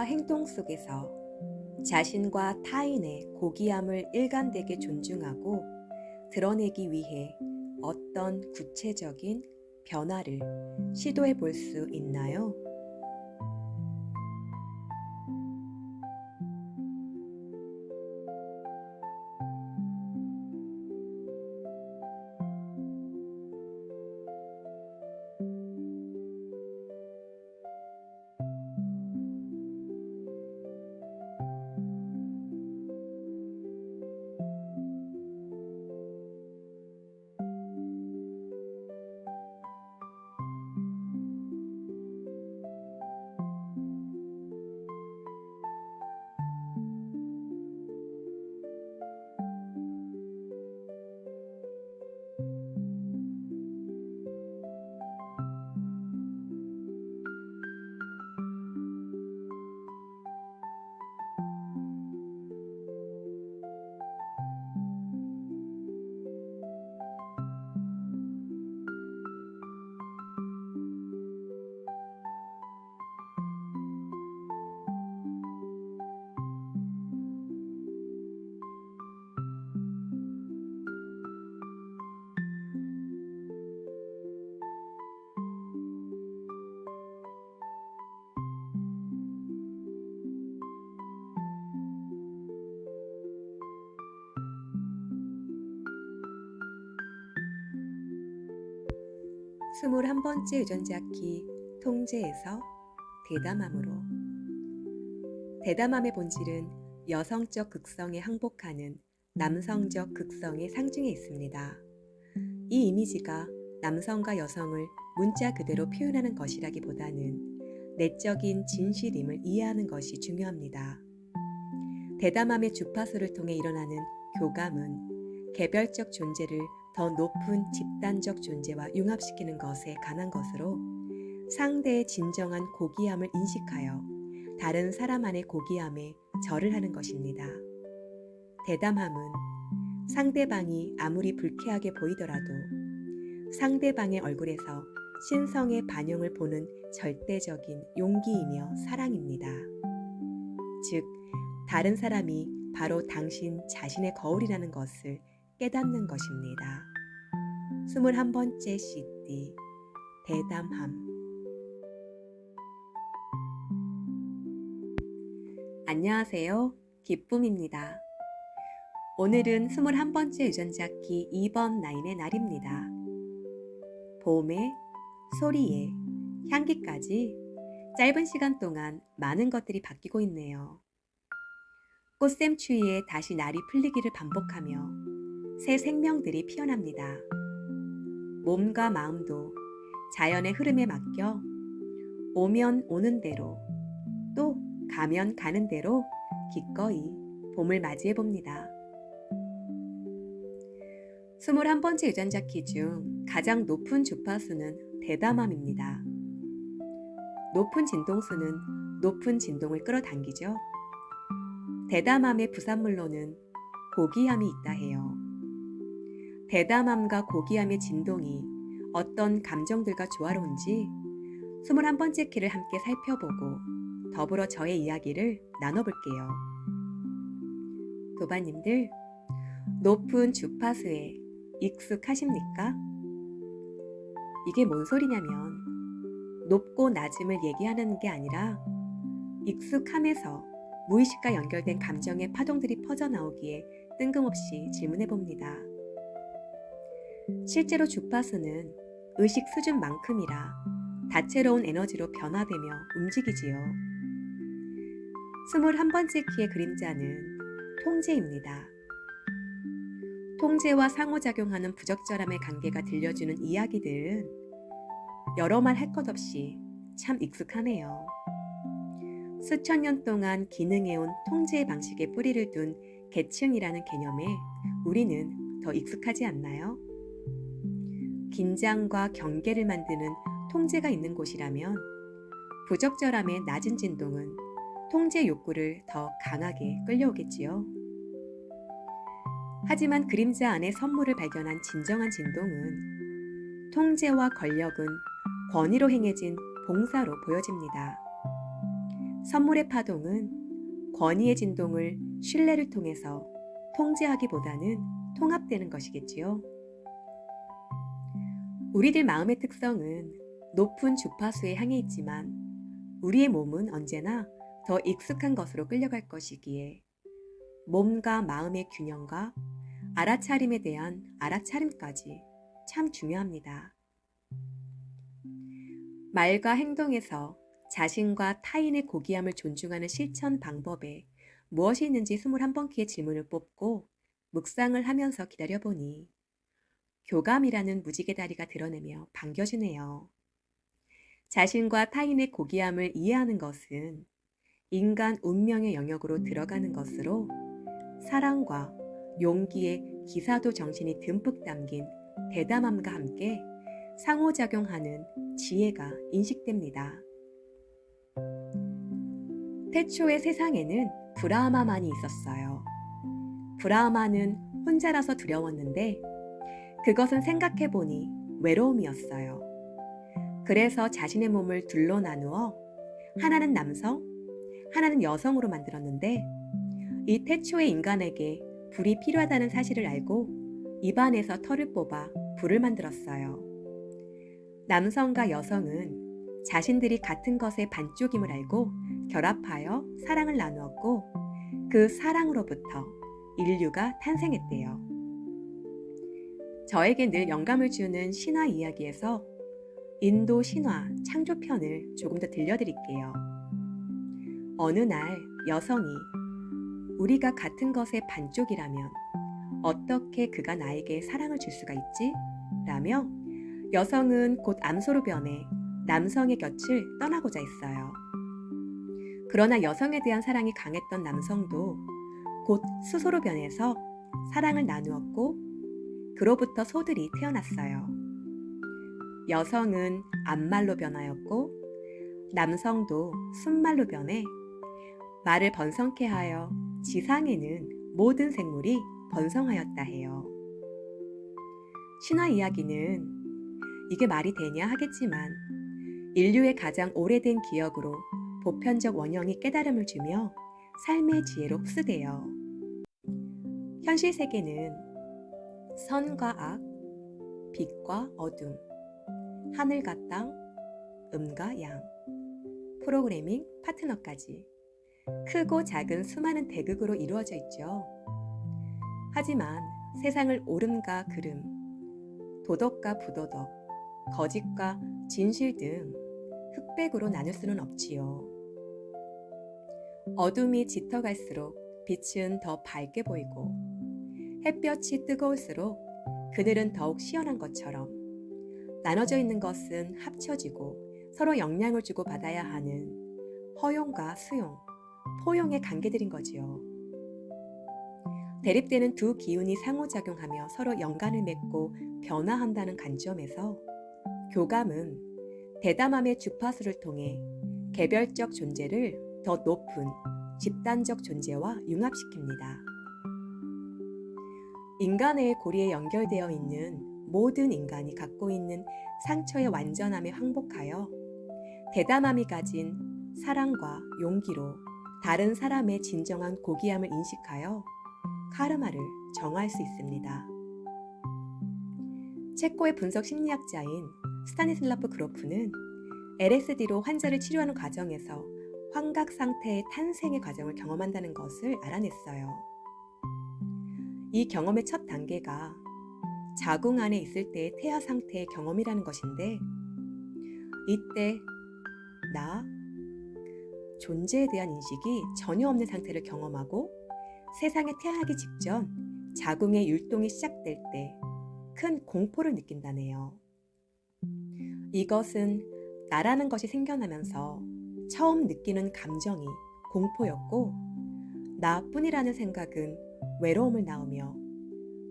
말과 행동 속에서 자신과 타인의 고귀함을 일관되게 존중하고 드러내기 위해 어떤 구체적인 변화를 시도해 볼 수 있나요? 스물한 번째 유전자키 통제에서 대담함으로. 대담함의 본질은 여성적 극성에 항복하는 남성적 극성의 상징에 있습니다. 이 이미지가 남성과 여성을 문자 그대로 표현하는 것이라기보다는 내적인 진실임을 이해하는 것이 중요합니다. 대담함의 주파수를 통해 일어나는 교감은 개별적 존재를 더 높은 집단적 존재와 융합시키는 것에 관한 것으로 상대의 진정한 고귀함을 인식하여 다른 사람 안의 고귀함에 절을 하는 것입니다. 대담함은 상대방이 아무리 불쾌하게 보이더라도 상대방의 얼굴에서 신성의 반영을 보는 절대적인 용기이며 사랑입니다. 즉, 다른 사람이 바로 당신 자신의 거울이라는 것을 깨닫는 것입니다. 21번째 CD, 대담함. 안녕하세요. 기쁨입니다. 오늘은 21번째 유전자키 2번 라인의 날입니다. 봄에, 소리에, 향기까지 짧은 시간 동안 많은 것들이 바뀌고 있네요. 꽃샘추위에 다시 날이 풀리기를 반복하며 새 생명들이 피어납니다. 몸과 마음도 자연의 흐름에 맡겨 오면 오는 대로 또 가면 가는 대로 기꺼이 봄을 맞이해 봅니다. 21번째 유전자키 중 가장 높은 주파수는 대담함입니다. 높은 진동수는 높은 진동을 끌어당기죠. 대담함의 부산물로는 고귀함이 있다 해요. 대담함과 고귀함의 진동이 어떤 감정들과 조화로운지 21번째 키를 함께 살펴보고 더불어 저의 이야기를 나눠볼게요. 도반님들, 높은 주파수에 익숙하십니까? 이게 뭔 소리냐면 높고 낮음을 얘기하는 게 아니라 익숙함에서 무의식과 연결된 감정의 파동들이 퍼져나오기에 뜬금없이 질문해봅니다. 실제로 주파수는 의식 수준만큼이라 다채로운 에너지로 변화되며 움직이지요. 21번째 키의 그림자는 통제입니다. 통제와 상호작용하는 부적절함의 관계가 들려주는 이야기들은 여러 말 할 것 없이 참 익숙하네요. 수천 년 동안 기능해온 통제의 방식에 뿌리를 둔 계층이라는 개념에 우리는 더 익숙하지 않나요? 긴장과 경계를 만드는 통제가 있는 곳이라면 부적절함의 낮은 진동은 통제 욕구를 더 강하게 끌려오겠지요. 하지만 그림자 안에 선물을 발견한 진정한 진동은 통제와 권력은 권위로 행해진 봉사로 보여집니다. 선물의 파동은 권위의 진동을 신뢰를 통해서 통제하기보다는 통합되는 것이겠지요. 우리들 마음의 특성은 높은 주파수에 향해 있지만 우리의 몸은 언제나 더 익숙한 것으로 끌려갈 것이기에 몸과 마음의 균형과 알아차림에 대한 알아차림까지 참 중요합니다. 말과 행동에서 자신과 타인의 고귀함을 존중하는 실천 방법에 무엇이 있는지 21번기의 질문을 뽑고 묵상을 하면서 기다려보니 교감이라는 무지개 다리가 드러내며 반겨주네요. 자신과 타인의 고귀함을 이해하는 것은 인간 운명의 영역으로 들어가는 것으로 사랑과 용기의 기사도 정신이 듬뿍 담긴 대담함과 함께 상호작용하는 지혜가 인식됩니다. 태초의 세상에는 브라하마만이 있었어요. 브라하마는 혼자라서 두려웠는데 그것은 생각해보니 외로움이었어요. 그래서 자신의 몸을 둘로 나누어 하나는 남성, 하나는 여성으로 만들었는데 이 태초의 인간에게 불이 필요하다는 사실을 알고 입안에서 털을 뽑아 불을 만들었어요. 남성과 여성은 자신들이 같은 것의 반쪽임을 알고 결합하여 사랑을 나누었고 그 사랑으로부터 인류가 탄생했대요. 저에게 늘 영감을 주는 신화 이야기에서 인도 신화 창조편을 조금 더 들려드릴게요. 어느 날 여성이 우리가 같은 것의 반쪽이라면 어떻게 그가 나에게 사랑을 줄 수가 있지? 라며 여성은 곧 암소로 변해 남성의 곁을 떠나고자 했어요. 그러나 여성에 대한 사랑이 강했던 남성도 곧 수소로 변해서 사랑을 나누었고 그로부터 소들이 태어났어요. 여성은 암말로 변하였고 남성도 순말로 변해 말을 번성케 하여 지상에는 모든 생물이 번성하였다 해요. 신화 이야기는 이게 말이 되냐 하겠지만 인류의 가장 오래된 기억으로 보편적 원형이 깨달음을 주며 삶의 지혜로 흡수돼요. 현실 세계는 선과 악, 빛과 어둠, 하늘과 땅, 음과 양, 프로그래밍, 파트너까지 크고 작은 수많은 대극으로 이루어져 있죠. 하지만 세상을 옳음과 그름, 도덕과 부도덕, 거짓과 진실 등 흑백으로 나눌 수는 없지요. 어둠이 짙어갈수록 빛은 더 밝게 보이고 햇볕이 뜨거울수록 그늘은 더욱 시원한 것처럼 나눠져 있는 것은 합쳐지고 서로 영향을 주고 받아야 하는 허용과 수용, 포용의 관계들인 거지요. 대립되는 두 기운이 상호작용하며 서로 연관을 맺고 변화한다는 관점에서 교감은 대담함의 주파수를 통해 개별적 존재를 더 높은 집단적 존재와 융합시킵니다. 인간의 고리에 연결되어 있는 모든 인간이 갖고 있는 상처의 완전함에 항복하여 대담함이 가진 사랑과 용기로 다른 사람의 진정한 고귀함을 인식하여 카르마를 정할 수 있습니다. 체코의 분석 심리학자인 스타니슬라프 그로프는 LSD로 환자를 치료하는 과정에서 환각 상태의 탄생의 과정을 경험한다는 것을 알아냈어요. 이 경험의 첫 단계가 자궁 안에 있을 때의 태아 상태의 경험이라는 것인데 이때 나, 존재에 대한 인식이 전혀 없는 상태를 경험하고 세상에 태어나기 직전 자궁의 율동이 시작될 때 큰 공포를 느낀다네요. 이것은 나라는 것이 생겨나면서 처음 느끼는 감정이 공포였고 나뿐이라는 생각은 외로움을 낳으며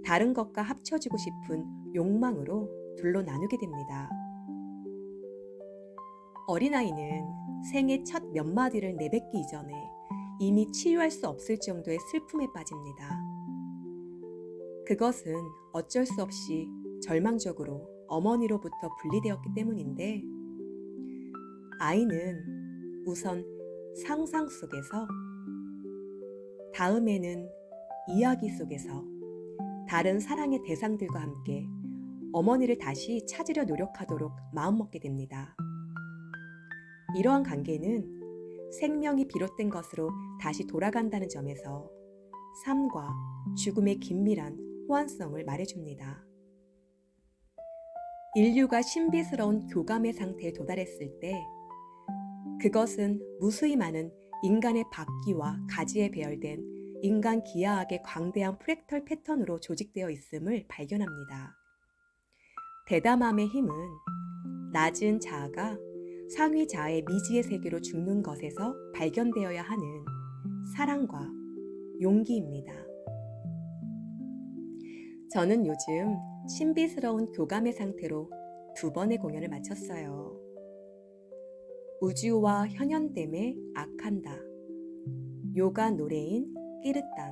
다른 것과 합쳐지고 싶은 욕망으로 둘로 나누게 됩니다. 어린아이는 생애 첫 몇 마디를 내뱉기 이전에 이미 치유할 수 없을 정도의 슬픔에 빠집니다. 그것은 어쩔 수 없이 절망적으로 어머니로부터 분리되었기 때문인데 아이는 우선 상상 속에서, 다음에는 이야기 속에서 다른 사랑의 대상들과 함께 어머니를 다시 찾으려 노력하도록 마음먹게 됩니다. 이러한 관계는 생명이 비롯된 것으로 다시 돌아간다는 점에서 삶과 죽음의 긴밀한 호환성을 말해줍니다. 인류가 신비스러운 교감의 상태에 도달했을 때 그것은 무수히 많은 인간의 박기와 가지에 배열된 인간 기하학의 광대한 프랙털 패턴으로 조직되어 있음을 발견합니다. 대담함의 힘은 낮은 자아가 상위 자아의 미지의 세계로 죽는 것에서 발견되어야 하는 사랑과 용기입니다. 저는 요즘 신비스러운 교감의 상태로 2번의 공연을 마쳤어요. 우주와 현현됨의 아칸다, 요가 노래인 끼르딴.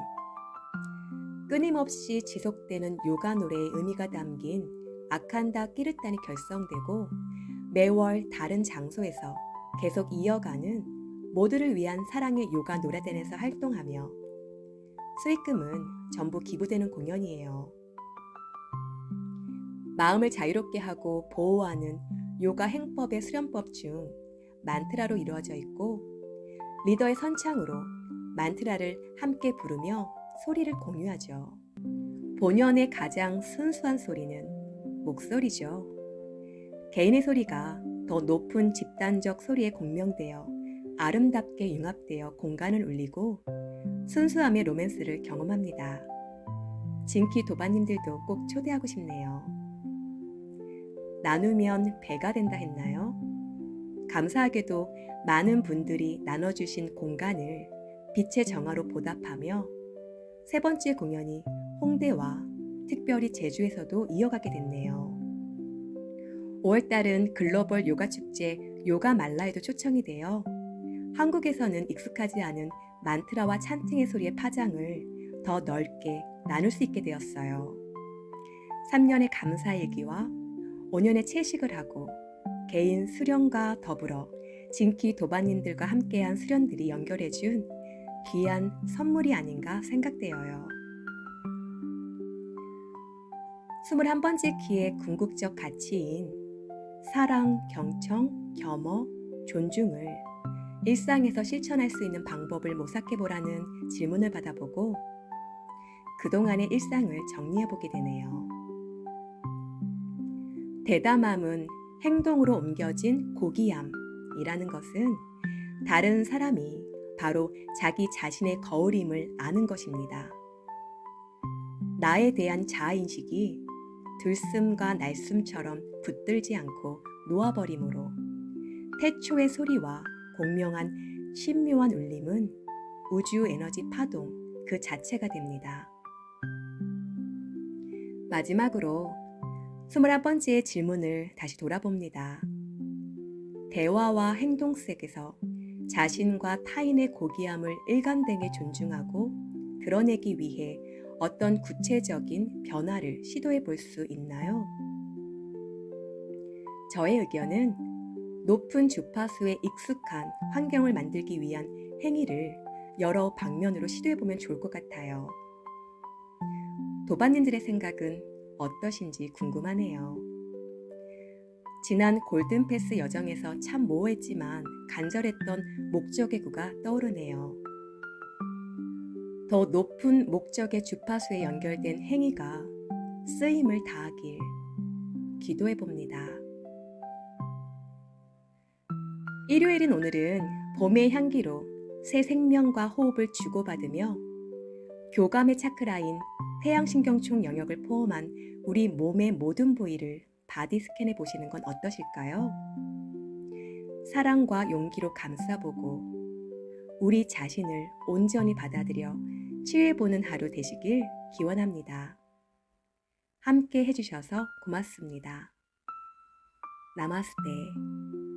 끊임없이 지속되는 요가 노래의 의미가 담긴 아칸다 끼르딴이 결성되고 매월 다른 장소에서 계속 이어가는 모두를 위한 사랑의 요가 노래단에서 활동하며 수익금은 전부 기부되는 공연이에요. 마음을 자유롭게 하고 보호하는 요가 행법의 수련법 중 만트라로 이루어져 있고 리더의 선창으로 만트라를 함께 부르며 소리를 공유하죠. 본연의 가장 순수한 소리는 목소리죠. 개인의 소리가 더 높은 집단적 소리에 공명되어 아름답게 융합되어 공간을 울리고 순수함의 로맨스를 경험합니다. 진키 도바님들도 꼭 초대하고 싶네요. 나누면 배가 된다 했나요? 감사하게도 많은 분들이 나눠주신 공간을 빛의 정화로 보답하며 3번째 공연이 홍대와 특별히 제주에서도 이어가게 됐네요. 5월달은 글로벌 요가 축제 요가 말라에도 초청이 되어 한국에서는 익숙하지 않은 만트라와 찬팅의 소리의 파장을 더 넓게 나눌 수 있게 되었어요. 3년의 감사 일기와 5년의 채식을 하고 개인 수련과 더불어 진키 도바님들과 함께한 수련들이 연결해준 귀한 선물이 아닌가 생각되어요. 21번째 키의 궁극적 가치인 사랑, 경청, 겸허, 존중을 일상에서 실천할 수 있는 방법을 모색해보라는 질문을 받아보고 그동안의 일상을 정리해보게 되네요. 대담함은 행동으로 옮겨진 고귀함이라는 것은 다른 사람이 바로 자기 자신의 거울임을 아는 것입니다. 나에 대한 자아인식이 들숨과 날숨처럼 붙들지 않고 놓아버리므로 태초의 소리와 공명한 신묘한 울림은 우주 에너지 파동 그 자체가 됩니다. 마지막으로 21번째의 질문을 다시 돌아봅니다. 대화와 행동 속에서 자신과 타인의 고귀함을 일관되게 존중하고 드러내기 위해 어떤 구체적인 변화를 시도해 볼 수 있나요? 저의 의견은 높은 주파수에 익숙한 환경을 만들기 위한 행위를 여러 방면으로 시도해 보면 좋을 것 같아요. 도바님들의 생각은 어떠신지 궁금하네요. 지난 골든패스 여정에서 참 모호했지만 간절했던 목적의 구가 떠오르네요. 더 높은 목적의 주파수에 연결된 행위가 쓰임을 다하길 기도해 봅니다. 일요일인 오늘은 봄의 향기로 새 생명과 호흡을 주고받으며 교감의 차크라인 태양신경총 영역을 포함한 우리 몸의 모든 부위를 바디 스캔해 보시는 건 어떠실까요? 사랑과 용기로 감싸보고 우리 자신을 온전히 받아들여 치유해보는 하루 되시길 기원합니다. 함께 해주셔서 고맙습니다. 나마스테.